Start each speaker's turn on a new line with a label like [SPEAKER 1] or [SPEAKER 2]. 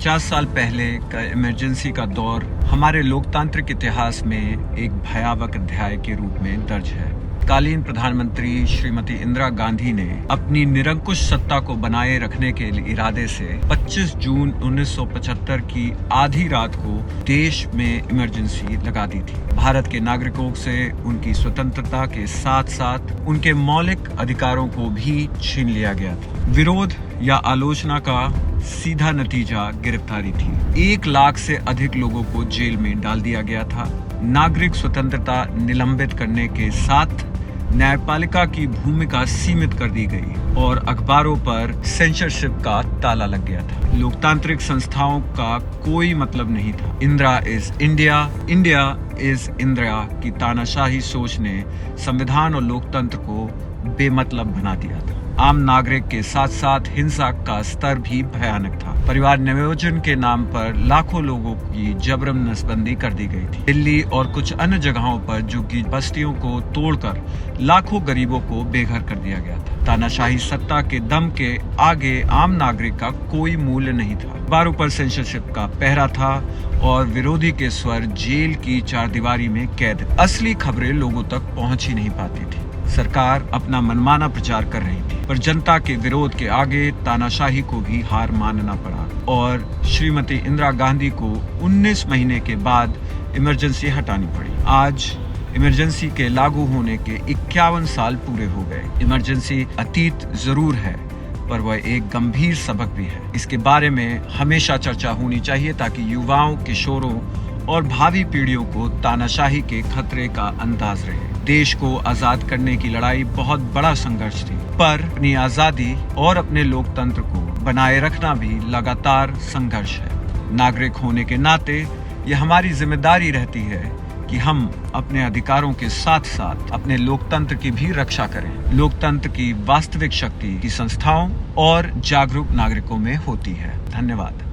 [SPEAKER 1] 50 साल पहले का इमरजेंसी का दौर हमारे लोकतांत्रिक इतिहास में एक भयावह अध्याय के रूप में दर्ज है। तत्कालीन प्रधानमंत्री श्रीमती इंदिरा गांधी ने अपनी निरंकुश सत्ता को बनाए रखने के इरादे से 25 जून 1975 की आधी रात को देश में इमरजेंसी लगा दी थी। भारत के नागरिकों से उनकी स्वतंत्रता के साथ साथ उनके मौलिक अधिकारों को भी छीन लिया गया था। विरोध या आलोचना का सीधा नतीजा गिरफ्तारी थी। 1 लाख से अधिक लोगों को जेल में डाल दिया गया था। नागरिक स्वतंत्रता निलंबित करने के साथ न्यायपालिका की भूमिका सीमित कर दी गई और अखबारों पर सेंसरशिप का ताला लग गया था। लोकतांत्रिक संस्थाओं का कोई मतलब नहीं था। Indira is India, India is Indira की तानाशाही सोच ने संविधान और लोकतंत्र को बेमतलब बना दिया था। आम नागरिक के साथ साथ हिंसा का स्तर भी भयानक था। परिवार नियोजन के नाम पर लाखों लोगों की जबरन नसबंदी कर दी गई थी। दिल्ली और कुछ अन्य जगहों पर जो कि बस्तियों को तोड़कर लाखों गरीबों को बेघर कर दिया गया था। तानाशाही सत्ता के दम के आगे आम नागरिक का कोई मूल्य नहीं था। अखबारों पर सेंसरशिप का पहरा था और विरोधी के स्वर जेल की चारदीवारी में कैद। असली खबरें लोगों तक पहुंच ही नहीं पाती थी। सरकार अपना मनमाना प्रचार कर रही थी, पर जनता के विरोध के आगे तानाशाही को भी हार मानना पड़ा और श्रीमती इंदिरा गांधी को 19 महीने के बाद इमरजेंसी हटानी पड़ी। आज इमरजेंसी के लागू होने के 51 साल पूरे हो गए। इमरजेंसी अतीत जरूर है, पर वह एक गंभीर सबक भी है। इसके बारे में हमेशा चर्चा होनी चाहिए ताकि युवाओं, किशोरों और भावी पीढ़ियों को तानाशाही के खतरे का अंदाज रहे। देश को आजाद करने की लड़ाई बहुत बड़ा संघर्ष थी, पर अपनी आजादी और अपने लोकतंत्र को बनाए रखना भी लगातार संघर्ष है। नागरिक होने के नाते यह हमारी जिम्मेदारी रहती है कि हम अपने अधिकारों के साथ साथ अपने लोकतंत्र की भी रक्षा करें। लोकतंत्र की वास्तविक शक्ति की संस्थाओं और जागरूक नागरिकों में होती है। धन्यवाद।